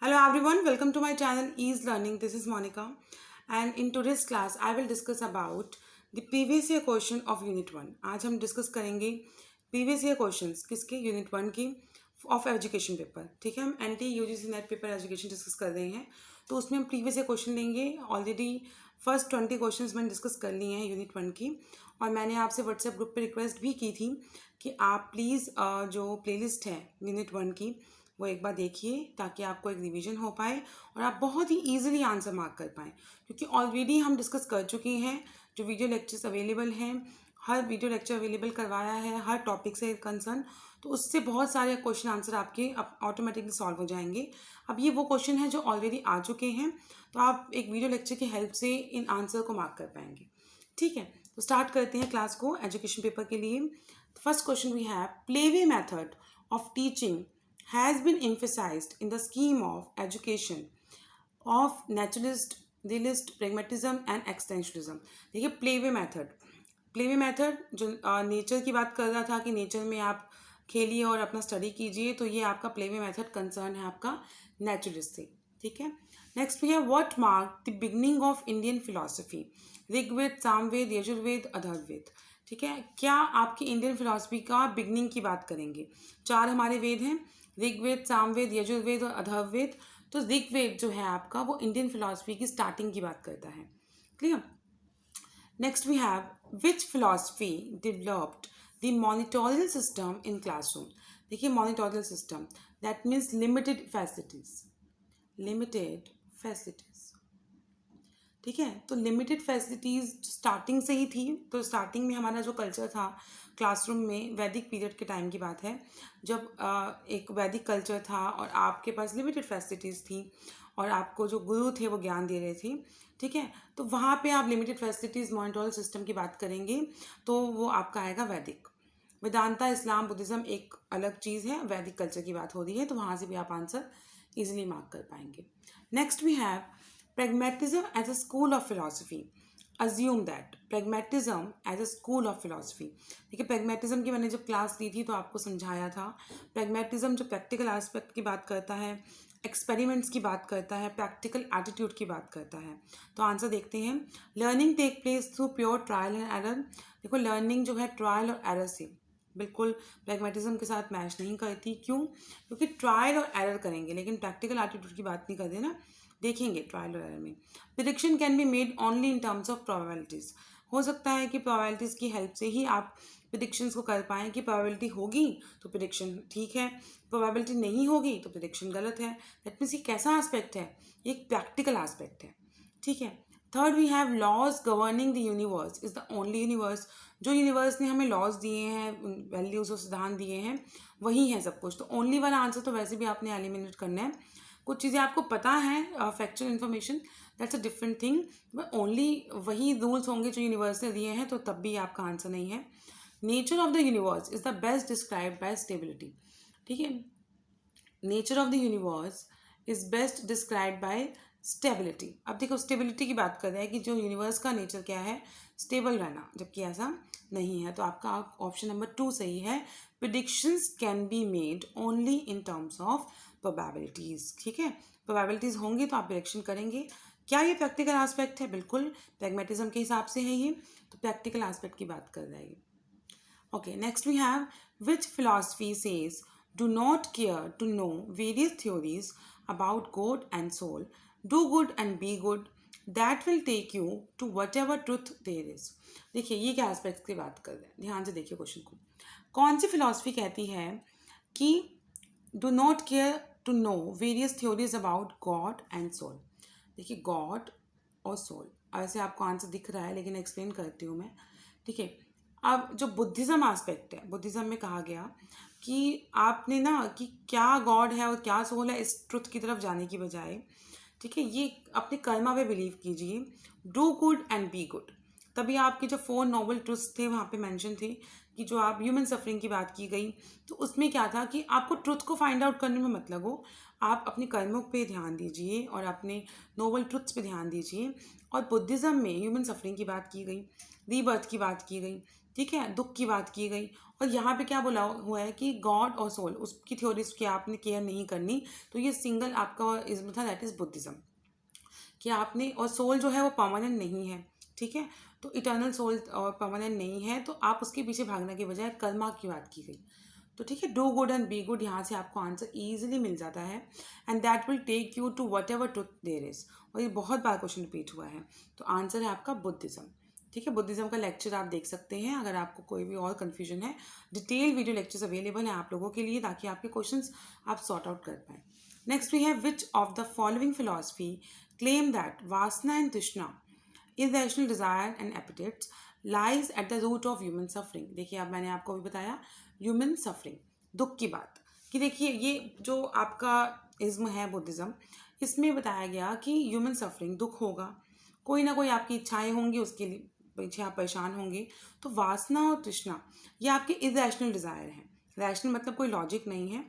Hello everyone, welcome to my channel Ease Learning. This is Monica, and in today's class I will discuss about the previous year question of Unit 1. आज हम discuss करेंगे previous year questions किसके unit 1 की of education paper. ठीक है, हम anti UGC net paper education discuss कर रहे हैं, तो उसमें हम प्रीवियस ईयर क्वेश्चन लेंगे. ऑलरेडी फर्स्ट 20 क्वेश्चंस मैंने डिस्कस कर लिए हैं यूनिट 1 की, और मैंने आपसे व्हाट्सएप ग्रुप पे रिक्वेस्ट भी की थी कि आप प्लीज़ जो प्लेलिस्ट है यूनिट 1 की वो एक बार देखिए, ताकि आपको एक रिवीजन हो पाए और आप बहुत ही ईजिली आंसर मार्क कर पाएँ, क्योंकि ऑलरेडी हम डिस्कस कर चुके हैं. जो वीडियो लेक्चर्स अवेलेबल हैं, हर वीडियो लेक्चर अवेलेबल करवाया है हर टॉपिक से कंसर्न, तो उससे बहुत सारे क्वेश्चन आंसर आपके ऑटोमेटिकली सॉल्व हो जाएंगे. अब ये वो क्वेश्चन है जो ऑलरेडी आ चुके हैं, तो आप एक वीडियो लेक्चर की हेल्प से इन आंसर को मार्क कर पाएंगे. ठीक है, तो स्टार्ट करते हैं क्लास को एजुकेशन पेपर के लिए. First question we have, play way method of teaching has been emphasized in the scheme of education of naturalist, realist, pragmatism and extensionism. देखिए प्लेवे मेथड जो नेचर की बात कर रहा था कि नेचर में आप खेलिए और अपना स्टडी कीजिए, तो ये आपका प्लेवे मेथड कंसर्न है आपका नेचुरलिस्ट से. ठीक है, नेक्स्ट वी है what mark the beginning of Indian philosophy, Rigveda, Samaveda, Yajurveda, Atharvaveda. ठीक है, क्या आपकी इंडियन फिलोसफी का बिगनिंग की बात करेंगे. चार हमारे वेद हैं, ऋग्वेद, सामवेद, यजुर्वेद और अथर्ववेद. तो ऋग्वेद जो है आपका वो इंडियन फिलोसफी की स्टार्टिंग की बात करता है. Clear. Next we have which philosophy developed the monitorial system in classroom. देखिए monitorial system that means limited facilities. ठीक है, तो लिमिटेड फैसिलिटीज़ स्टार्टिंग से ही थी. तो स्टार्टिंग में हमारा जो कल्चर था क्लासरूम में, वैदिक पीरियड के टाइम की बात है, जब एक वैदिक कल्चर था और आपके पास लिमिटेड फैसिलिटीज़ थी और आपको जो गुरु थे वो ज्ञान दे रहे थे. ठीक है, तो वहाँ पे आप लिमिटेड फैसिलिटीज़ मॉनिटोरियल सिस्टम की बात करेंगे तो वो आपका आएगा वैदिक. वेदांता, इस्लाम, बुद्धिज़्म एक अलग चीज़ है, वैदिक कल्चर की बात हो रही है, तो वहाँ से भी आप आंसर ईजिली मार्क कर पाएंगे. Next we have pragmatism as a school of philosophy. Assume that pragmatism as a school of philosophy. देखिए pragmatism की मैंने जब क्लास ली थी तो आपको समझाया था. pragmatism जो प्रैक्टिकल एस्पेक्ट की बात करता है, एक्सपेरिमेंट्स की बात करता है, प्रैक्टिकल एटीट्यूड की बात करता है. तो आंसर देखते हैं. Learning take place through pure trial and error. देखो लर्निंग जो है ट्रायल और एरर से बिल्कुल प्रैग्मेटिज्म के साथ मैच नहीं करती. क्यों? क्योंकि ट्रायल और एरर करेंगे लेकिन प्रैक्टिकल एटीट्यूड की बात नहीं करते ना. देखेंगे ट्रायल और एरर में. Prediction can be made only in terms of probabilities. हो सकता है कि प्रोबेबिलिटीज़ की हेल्प से ही आप प्रेडिक्शंस को कर पाएँ कि प्रोबेबिलिटी होगी तो प्रेडिक्शन ठीक है, प्रोबेबिलिटी नहीं होगी तो प्रेडिक्शन गलत है. दैट मीन्स ये कैसा एस्पेक्ट है, ये एक प्रैक्टिकल एस्पेक्ट है. ठीक है. Third we have laws governing the universe is the only universe. जो यूनिवर्स ने हमें लॉज दिए हैं, वैल्यूज़ और सिद्धांत दिए हैं, वही है सब कुछ. तो ओनली वाला आंसर तो वैसे भी आपने एलिमिनेट करना है. कुछ चीज़ें आपको पता है factual information, that's a different thing. Only वही रूल्स होंगे जो यूनिवर्स ने दिए हैं, तो तब भी आपका आंसर नहीं है. Nature of the universe is the best described bye stability. ठीक है, nature of the universe is best described bye stability. अब देखो स्टेबिलिटी की बात कर रहे हैं कि जो यूनिवर्स का नेचर क्या है, स्टेबल रहना, जबकि ऐसा नहीं है. तो आपका ऑप्शन नंबर 2 सही है. Predictions can be made only in terms of probabilities. ठीक है, प्रोबेबिलिटीज़ होंगी तो आप प्रेडिक्शन करेंगे. क्या ये प्रैक्टिकल एस्पेक्ट है? बिल्कुल प्रैग्मेटिज्म के हिसाब से है ये, तो प्रैक्टिकल एस्पेक्ट की बात कर रहा है ये. Okay, next we have which philosophy says do not care to know various theories about God and soul, do good and be good, that will take you to whatever truth there is. देखिए ये क्या aspect की बात कर रहे हैं, ध्यान से देखिए क्वेश्चन को. कौन सी फिलॉसफी कहती है कि do not care to know various theories about God and soul. देखिए गॉड और सोल ऐसे आपको आंसर दिख रहा है, लेकिन एक्सप्लेन करती हूँ मैं. ठीक है, अब जो बुद्धिज़्म एस्पेक्ट है, बुद्धिज़्म में कहा गया कि आपने ना कि क्या गॉड है और क्या सोल है, इस ट्रुथ की तरफ जाने की बजाय, ठीक है, ये अपने कर्मा पे बिलीव कीजिए. Do good and be good. तभी आपके जो 4 नोबल ट्रुथ्स थे वहाँ पे मेंशन थे कि जो आप ह्यूमन सफरिंग की बात की गई, तो उसमें क्या था कि आपको ट्रुथ को फाइंड आउट करने में मत लगो, आप अपने कर्मों पे ध्यान दीजिए और अपने नोबल ट्रुथ्स पे ध्यान दीजिए। और बुद्धिज़्म में ह्यूमन सफरिंग की बात की गई, रीबर्थ की बात की गई, ठीक है, दुख की बात की गई। और यहाँ पे क्या बोला हुआ है कि गॉड और सोल, उसकी थ्योरीज की आपने केयर नहीं करनी। तो ये सिंगल आपका इज्म था, दैट इज़ बुद्धिज़्म। कि आपने, और सोल जो है वो परमानेंट नहीं है, ठीक है, तो इटर्नल सोल और परमानेंट नहीं है, तो आप उसके पीछे भागने के बजाय कर्मा की बात की गई। तो ठीक है, do good and be good, यहाँ से आपको आंसर ईजिली मिल जाता है। And that will take you to whatever truth there is. और ये बहुत बार क्वेश्चन रिपीट हुआ है। तो आंसर है आपका बुद्धिज़्म। ठीक है, बुद्धिज़्म का लेक्चर आप देख सकते हैं। अगर आपको कोई भी और कन्फ्यूजन है, डिटेल वीडियो लेक्चर्स अवेलेबल हैं आप लोगों के लिए, ताकि आपके क्वेश्चंस आप सॉर्ट आउट कर पाएँ। Next we have which of the following philosophy claim that Vasana and Trishna, irrational desire and appetites, lies at the root of human suffering। देखिए, अब मैंने आपको भी बताया ह्यूमन सफरिंग, दुख की बात, कि देखिए ये जो आपका इज्म है बुद्धिज़्म, इसमें बताया गया कि ह्यूमन सफरिंग, दुख होगा, कोई ना कोई आपकी इच्छाएं होंगी, उसके लिए पीछे आप परेशान होंगे। तो वासना और तृष्णा ये आपके इरेशनल डिज़ायर हैं। रैशनल मतलब कोई लॉजिक नहीं है,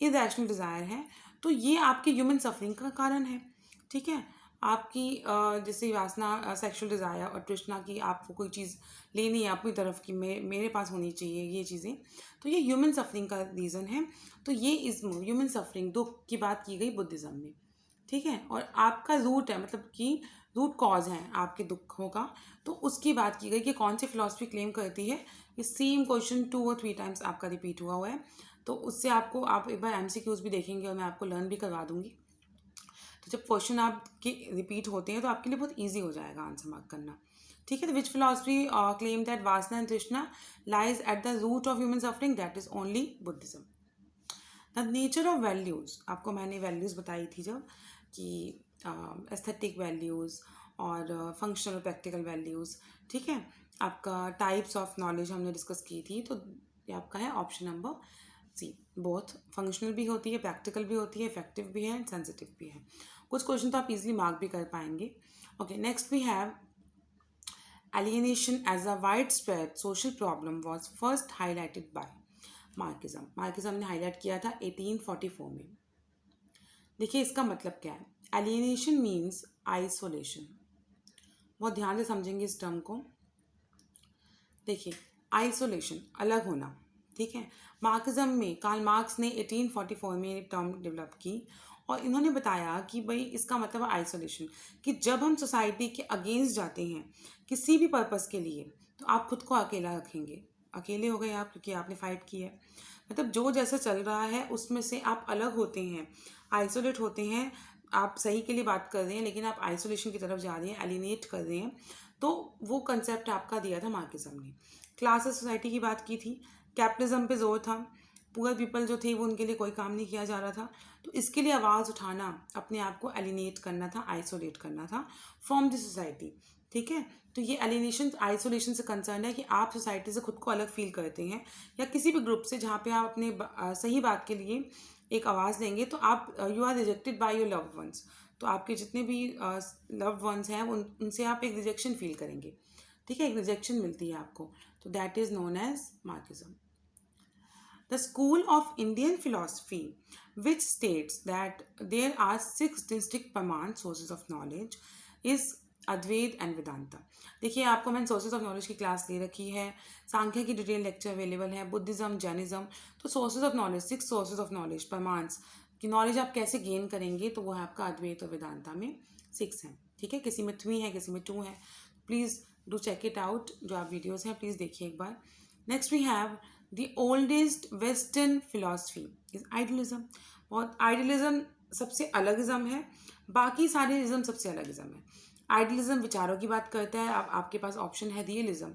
इरेशनल डिज़ायर है। तो ये आपके ह्यूमन सफरिंग का कारण है। ठीक है, आपकी जैसे वासना, सेक्सुअल डिज़ायर, और तृष्णा की आपको कोई चीज़ लेनी है अपनी तरफ की, मेरे पास होनी चाहिए ये चीज़ें, तो ये ह्यूमन सफरिंग का रीज़न है। तो ये इज्म, ह्यूमन सफरिंग, दुख की बात की गई बुद्धिज़्म में। ठीक है, और आपका रूट है, मतलब कि रूट कॉज है आपके दुखों का, तो उसकी बात की गई कि कौन सी फिलॉसफी क्लेम करती है। ये सेम क्वेश्चन 2 और 3 टाइम्स आपका रिपीट हुआ है। तो उससे आपको, आप एक बार एमसीक्यूज़ भी देखेंगे और मैं आपको लर्न भी करवा दूंगी। तो जब क्वेश्चन आपके रिपीट होते हैं तो आपके लिए बहुत ईजी हो जाएगा आंसर मार्क करना। ठीक है, तो विच फिलॉसफी क्लेम दैट वासना एंड तृष्णा lies at the root of human suffering, that is only Buddhism. The nature of values, आपको मैंने वैल्यूज़ बताई थी जब, कि एस्थेटिक वैल्यूज़ और फंक्शनल और प्रैक्टिकल वैल्यूज़। ठीक है, आपका टाइप्स ऑफ नॉलेज हमने डिस्कस की थी। तो ये आपका है option number C, both functional भी होती है, प्रैक्टिकल भी होती है, इफेक्टिव भी है, सेंसिटिव भी है। कुछ क्वेश्चन तो आप इजीली मार्क भी कर पाएंगे। Okay, next we have alienation as a widespread social problem was first highlighted by Marxism. Marxism ने हाईलाइट किया था 1844 में। देखिए इसका मतलब क्या है। Alienation means isolation. बहुत ध्यान से समझेंगे इस टर्म को। देखिए, आइसोलेशन, अलग होना। ठीक है, मार्क्सिज्म में कार्ल मार्क्स ने 1844 में एक टर्म डेवलप की, और इन्होंने बताया कि भाई इसका मतलब है आइसोलेशन, कि जब हम सोसाइटी के अगेंस्ट जाते हैं किसी भी पर्पस के लिए, तो आप खुद को अकेला रखेंगे। अकेले हो गए आप, क्योंकि आपने फाइट की है। मतलब जो जैसा चल रहा है उसमें से आप अलग होते हैं, आइसोलेट होते हैं। आप सही के लिए बात कर रहे हैं, लेकिन आप आइसोलेशन की तरफ जा रहे हैं, एलिनेट कर रहे हैं। तो वो कंसेप्ट आपका दिया था मार्क्सिज्म ने। क्लासेस सोसाइटी की बात की थी, कैपिटलिज्म पे जोर था, पुअर पीपल जो थे वो, उनके लिए कोई काम नहीं किया जा रहा था। तो इसके लिए आवाज़ उठाना, अपने आप को एलिनेट करना था, आइसोलेट करना था फ्रॉम द सोसाइटी। ठीक है, तो ये एलिनेशन आइसोलेशन से कंसर्न है, कि आप सोसाइटी से खुद को अलग फील करते हैं, या किसी भी ग्रुप से जहाँ पे आप अपने सही बात के लिए एक आवाज़ देंगे, तो आप you are rejected by your loved ones. तो आपके जितने भी लव्ड वंस हैं उनसे आप एक रिजेक्शन फील करेंगे। ठीक है, एक रिजेक्शन मिलती है आपको। तो that is known as Marxism. The school of Indian philosophy, which states that there are 6 distinct permanent sources of knowledge, is Advaita and Vedanta. देखिए, आपको मैंने सोर्सेज ऑफ नॉलेज की क्लास दे रखी है, सांख्य की डिटेल लेक्चर अवेलेबल है, बुद्धिज्म, जैनिज्म। तो sources of knowledge, 6 sources of knowledge, परमांस की नॉलेज आप कैसे गेन करेंगे, तो वो है आपका अद्वैत और वेदांता में 6 हैं। ठीक है, किसी में 3 है, किसी में 2 है। Please do check it out, जो आप वीडियोज़ हैं प्लीज़ देखिए एक बार। Next we have the oldest western philosophy is idealism. और आइडियलिज्म सबसे अलग इज़म है, बाकी सारे इज़म सबसे अलग इज़म है। आइडियलिज्म विचारों की बात करता है, आपके पास ऑप्शन है रियलिज्म,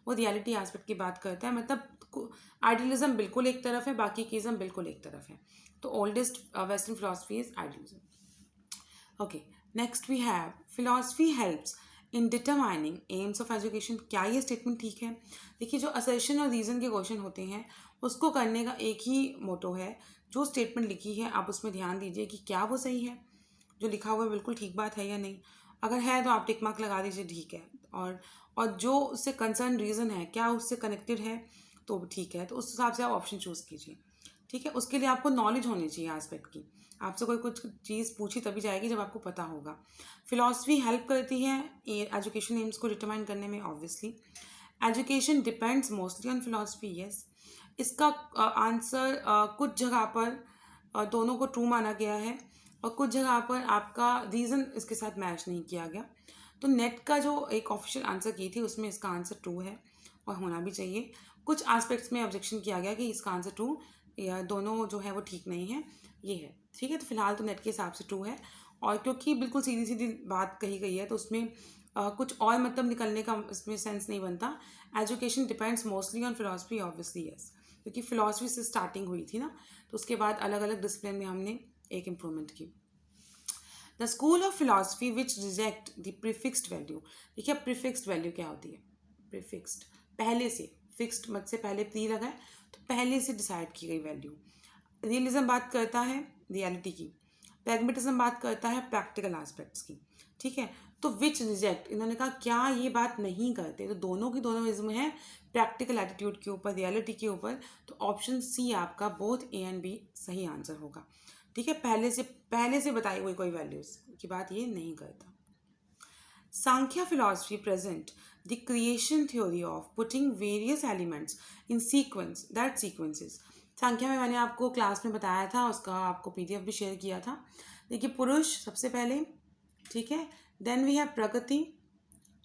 वो रियलिटी एस्पेक्ट की बात करता है। मतलब आइडियलिज्म बिल्कुल एक तरफ है, बाकी की इज़म बिल्कुल एक तरफ है। तो oldest western philosophy is idealism. Okay, next we have philosophy helps in determining aims of education. क्या ये स्टेटमेंट ठीक है? देखिए, जो असर्शन और रीज़न के क्वेश्चन होते हैं उसको करने का एक ही मोटो है। जो स्टेटमेंट लिखी है आप उसमें ध्यान दीजिए कि क्या वो सही है, जो लिखा हुआ है बिल्कुल ठीक बात है या नहीं। अगर है तो आप टिक मार्क लगा दीजिए, ठीक है। और जो उससे कंसर्न रीज़न है, क्या उससे कनेक्टेड है, तो ठीक है, तो उस हिसाब से आप ऑप्शन चूज़ कीजिए। ठीक है, उसके लिए आपको नॉलेज होनी चाहिए एस्पेक्ट की। आपसे कोई कुछ चीज़ पूछी तभी जाएगी जब आपको पता होगा। फिलॉसफी हेल्प करती है एजुकेशन एम्स को डिटरमाइन करने में obviously. Education depends mostly on philosophy, yes. इसका आंसर कुछ जगह पर दोनों को ट्रू माना गया है और कुछ जगह पर आपका रीज़न इसके साथ मैच नहीं किया गया। तो नेट का जो एक ऑफिशियल आंसर की थी उसमें इसका आंसर ट्रू है और होना भी चाहिए। कुछ एस्पेक्ट्स में ऑब्जेक्शन किया गया कि इसका आंसर ट्रू या दोनों जो है वो ठीक नहीं है, ये है। ठीक है, तो फिलहाल तो नेट के हिसाब से ट्रू है। और क्योंकि बिल्कुल सीधी सीधी बात कही गई है तो उसमें कुछ और मतलब निकलने का इसमें सेंस नहीं बनता। Education depends mostly on philosophy, obviously yes, क्योंकि फिलॉसफी से स्टार्टिंग हुई थी ना, तो उसके बाद अलग अलग डिसिप्लिन में हमने एक इम्प्रूवमेंट की। The school of philosophy which reject the prefixed value. देखिए, प्रीफिक्स्ड वैल्यू क्या होती है? प्रीफिक्स्ड पहले से, फिक्स्ड मत से पहले प्री लगा है तो पहले से डिसाइड की गई वैल्यू। रियलिज्म बात करता है रियलिटी की, प्रैग्मेटिज्म बात करता है प्रैक्टिकल एस्पेक्ट्स की। ठीक है, तो विच रिजेक्ट, इन्होंने कहा क्या ये बात नहीं करते, तो दोनों की दोनों इज्म है प्रैक्टिकल एटीट्यूड के ऊपर, रियलिटी के ऊपर। तो ऑप्शन सी आपका बोथ ए एंड बी सही आंसर होगा। ठीक है, पहले से बताई हुई कोई वैल्यूज की बात ये नहीं करता। Sankhya philosophy present the creation theory of putting various elements in sequence that sequences। Sankhya में मैंने आपको क्लास में बताया था, उसका आपको पीडीएफ भी शेयर किया था। देखिए, पुरुष सबसे पहले, ठीक है, देन वी हैव प्रकृति,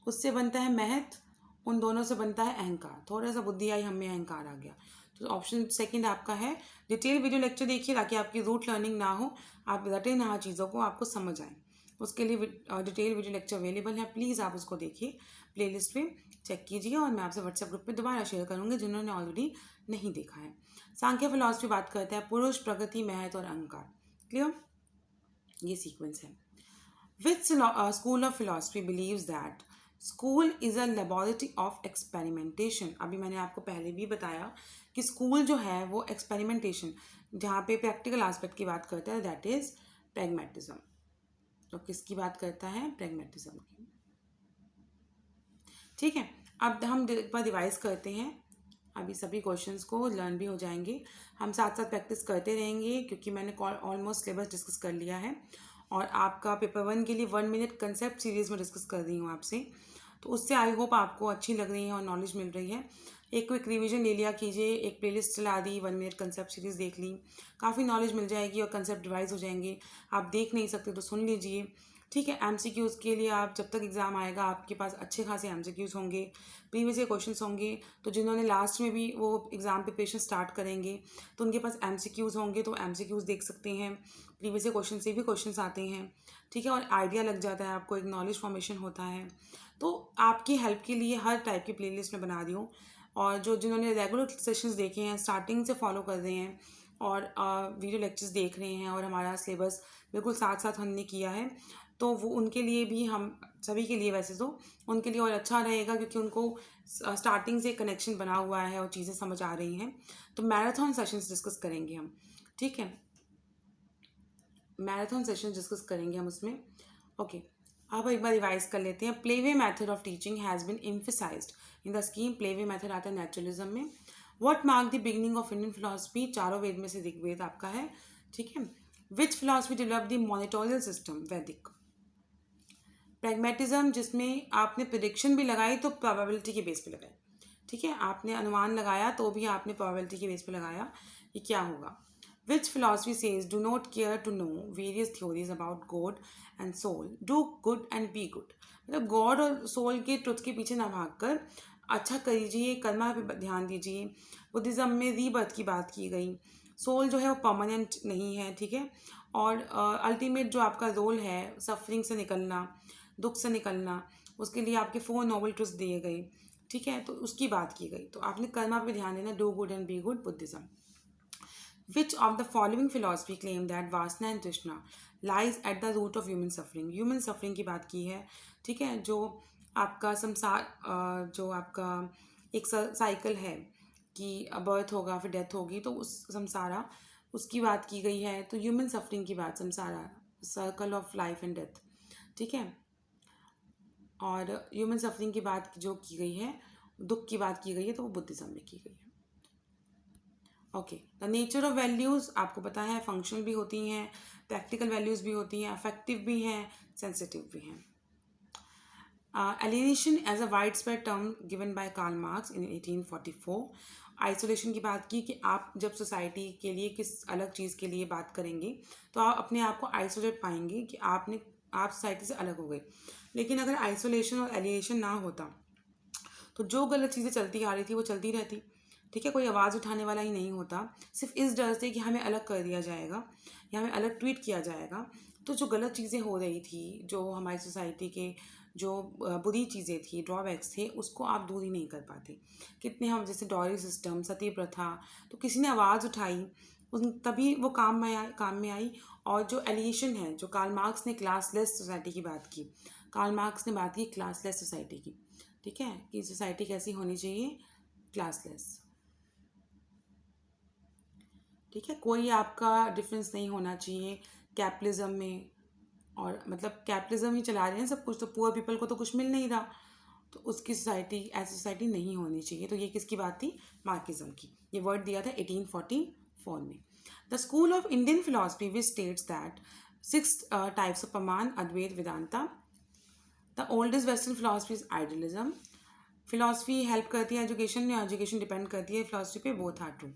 उससे बनता है महत, उन दोनों से बनता है अहंकार। थोड़ा सा बुद्धि आई, हमें अहंकार आ गया। तो ऑप्शन सेकंड आपका है। डिटेल वीडियो लेक्चर देखिए ताकि आपकी रूट लर्निंग ना हो, आप रटे ना चीज़ों को, आपको समझ आए। उसके लिए डिटेल वीडियो लेक्चर अवेलेबल है, प्लीज़ आप उसको देखिए, प्लेलिस्ट में चेक कीजिए और मैं आपसे व्हाट्सएप ग्रुप पे दोबारा शेयर करूँगी जिन्होंने ऑलरेडी नहीं देखा है। सांख्य फिलॉसफी बात करता है पुरुष, प्रकृति, महत और अहंकार। क्लियर? ये सीक्वेंस है। Which school of philosophy believes that school is a laboratory of experimentation. अभी मैंने आपको पहले भी बताया कि स्कूल जो है वो एक्सपेरिमेंटेशन, जहाँ पे प्रैक्टिकल एस्पेक्ट की बात करता है, दैट इज़ प्रैग्मेटिज्म। तो किसकी बात करता है? प्रैग्मेटिज्म की। ठीक है, अब हम एक बार रिवाइज करते हैं। अभी सभी क्वेश्चंस को लर्न भी हो जाएंगे, हम साथ साथ प्रैक्टिस करते रहेंगे क्योंकि मैंने ऑलमोस्ट सिलेबस डिस्कस कर लिया है और आपका पेपर 1 के लिए 1 मिनट कंसेप्ट सीरीज में डिस्कस कर रही हूँ आपसे। तो उससे आई होप आपको अच्छी लग रही है और नॉलेज मिल रही है। एक क्विक रिवीजन ले लिया कीजिए, एक प्लेलिस्ट चला दी, 1 मिनट कंसेप्ट सीरीज़ देख ली, काफ़ी नॉलेज मिल जाएगी और कंसेप्ट रिवाइज हो जाएंगे। आप देख नहीं सकते तो सुन लीजिए। ठीक है, एमसीक्यूज़ के लिए आप जब तक एग्ज़ाम आएगा आपके पास अच्छे खासे एमसीक्यूज़ होंगे, प्रीवियस ईयर क्वेश्चंस होंगे। तो जिन्होंने लास्ट में भी वो एग्ज़ाम प्रिपरेशन स्टार्ट करेंगे तो उनके पास एमसीक्यूज़ होंगे, तो एमसीक्यूज़ देख सकते हैं। प्रीवियस ईयर क्वेश्चन से भी क्वेश्चंस आते हैं। ठीक है, और आइडिया लग जाता है आपको, एक नॉलेज फॉर्मेशन होता है। तो आपकी हेल्प के लिए हर टाइप की प्लेलिस्ट में बना रही हूँ और जिन्होंने रेगुलर सेशंस देखे हैं, स्टार्टिंग से फॉलो कर रहे हैं और वीडियो लेक्चर्स देख रहे हैं और हमारा सिलेबस बिल्कुल साथ साथ हमने किया है, तो वो उनके लिए भी, हम सभी के लिए वैसे तो उनके लिए और अच्छा रहेगा क्योंकि उनको स्टार्टिंग से कनेक्शन बना हुआ है और चीज़ें समझ आ रही हैं। तो मैराथन सेशंस डिस्कस करेंगे हम। ठीक है, मैराथन सेशन डिस्कस करेंगे हम उसमें। ओके, अब एक बार रिवाइज कर लेते हैं। Play way method of teaching has been emphasized in the scheme. Play way method आता है नेचुरलिज्म में। What mark the beginning of Indian philosophy? चारों वेद में से ऋग्वेद आपका है। ठीक है, which philosophy develop the monitorial system? वैदिक। प्रैग्मेटिज्म, जिसमें आपने प्रिडिक्शन भी लगाई तो प्रोबेबिलिटी के बेस पे लगाई। ठीक है, आपने अनुमान लगाया तो भी आपने प्रोबेबिलिटी के बेस पे लगाया कि क्या होगा। Which philosophy says do not care to know various theories about God and soul, do good and be good. मतलब गॉड और सोल के ट्रुथ के पीछे ना भागकर अच्छा करिए, कर्मा पे ध्यान दीजिए। बुद्धिज़्म में रीबर्थ की बात की गई। सोल जो है वो परमानेंट नहीं है। ठीक है, और अल्टीमेट जो आपका रोल है सफरिंग से निकलना, दुख से निकलना, उसके लिए आपके 4 नोबल ट्रुथ्स दिए गए। ठीक है, तो उसकी बात की गई। तो आपने कर्मा पे ध्यान देना, do good and be good, Buddhism. Which of the following philosophy claim that वासना एंड तृष्णा lies at the root of human suffering? Human suffering की बात की है। ठीक है, जो आपका संसार, जो आपका एक साइकिल है कि बर्थ होगा फिर डेथ होगी, तो उस संसारा उसकी बात की गई है। तो ह्यूमन सफरिंग की बात, संसारा, circle of life and death. ठीक है, और ह्यूमन सफरिंग की बात जो की गई है, दुख की बात की गई है, तो वो बुद्धिज्म में की गई है। Okay, the nature of values आपको पता है, फंक्शनल भी होती हैं, प्रैक्टिकल वैल्यूज़ भी होती हैं, अफेक्टिव भी हैं, सेंसिटिव भी हैं. Alienation as a widespread term given by Karl Marx in 1844. Isolation की बात की कि आप जब सोसाइटी के लिए किस अलग चीज़ के लिए बात करेंगे तो आप अपने आप को आइसोलेट पाएंगे कि आप सोसाइटी से अलग हो गए. लेकिन अगर आइसोलेशन और एलिएशन ना होता तो जो गलत चीज़ें चलती आ रही थी वो चलती रहती. ठीक है, कोई आवाज़ उठाने वाला ही नहीं होता. सिर्फ इस डर से कि हमें अलग कर दिया जाएगा या हमें अलग ट्रीट किया जाएगा. तो जो गलत चीज़ें हो रही थी, जो हमारी सोसाइटी के जो बुरी चीज़ें थी, ड्रॉबैक्स थे, उसको आप दूर ही नहीं कर पाते. कितने हम जैसे डॉरी सिस्टम, सती प्रथा, तो किसी ने आवाज़ उठाई उन तभी वो काम में आई. और जो एलिएशन है, जो कार्ल मार्क्स ने क्लासलेस सोसाइटी की बात की, कार्ल मार्क्स ने बात की क्लासलेस सोसाइटी की. ठीक है, कि सोसाइटी कैसी होनी चाहिए, क्लासलेस. ठीक है, कोई आपका डिफरेंस नहीं होना चाहिए कैपिटलिज्म में. और मतलब कैपिटलिज्म ही चला रहे हैं सब कुछ, तो पुअर पीपल को तो कुछ मिल नहीं रहा. तो उसकी सोसाइटी, ऐसी सोसाइटी नहीं होनी चाहिए. तो ये किसकी बात थी, मार्क्सिज्म की. ये वर्ड दिया था 1844 में. The school of Indian philosophy which states that 6 types of pramana, Advaita, Vedanta. The oldest western philosophy is idealism. Philosophy help करती है एजुकेशन में, एजुकेशन डिपेंड करती है फिलोसफी पे. Both are true.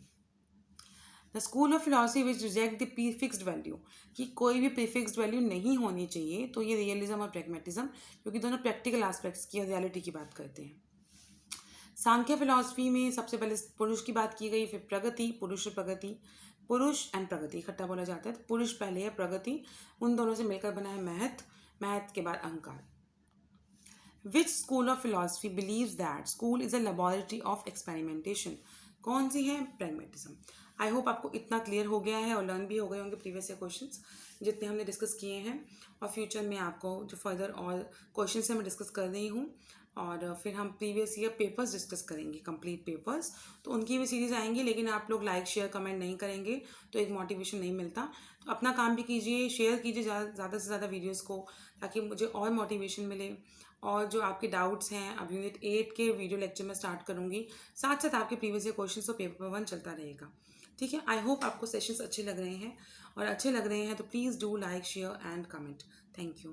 The school of philosophy which reject the prefixed value, कि कोई भी prefixed value नहीं होनी चाहिए. तो ये रियलिज्म और प्रैग्मेटिज्म, क्योंकि दोनों प्रैक्टिकल एस्पेक्ट्स की और रियलिटी की बात करते हैं. सांख्य फिलोसफी में सबसे पहले पुरुष की बात की गई, फिर प्रगति, पुरुष और प्रगति, पुरुष एंड प्रगति इकट्ठा बोला जाता है. तो पुरुष पहले है, प्रगति उन दोनों से मिलकर बना है महत, महत के बाद अहंकार. Which school of philosophy believes that school is a laboratory of experimentation. कौन सी है, प्रैग्मेटिज्म. आई होप आपको इतना क्लियर हो गया है और लर्न भी हो गए होंगे प्रीवियस ईयर क्वेश्चंस जितने हमने डिस्कस किए हैं. और फ्यूचर में आपको जो फर्दर और क्वेश्चंस हैं मैं डिस्कस कर रही हूँ. और फिर हम प्रीवियस ईयर पेपर्स डिस्कस करेंगे, कंप्लीट पेपर्स. तो उनकी भी सीरीज़ आएंगी, लेकिन आप लोग लाइक शेयर कमेंट नहीं करेंगे तो एक मोटिवेशन नहीं मिलता. तो अपना काम भी कीजिए, शेयर कीजिए ज़्यादा से ज़्यादा वीडियोज़ को, ताकि मुझे और मोटिवेशन मिले. और जो आपके डाउट्स हैं, अब यूनिट 8 के वीडियो लेक्चर में स्टार्ट करूँगी, साथ साथ आपके प्रीवियस ईयर क्वेश्चन तो पेपर 1 चलता रहेगा. ठीक है, आई होप आपको सेशंस अच्छे लग रहे हैं. और अच्छे लग रहे हैं तो please do like share and comment. Thank you.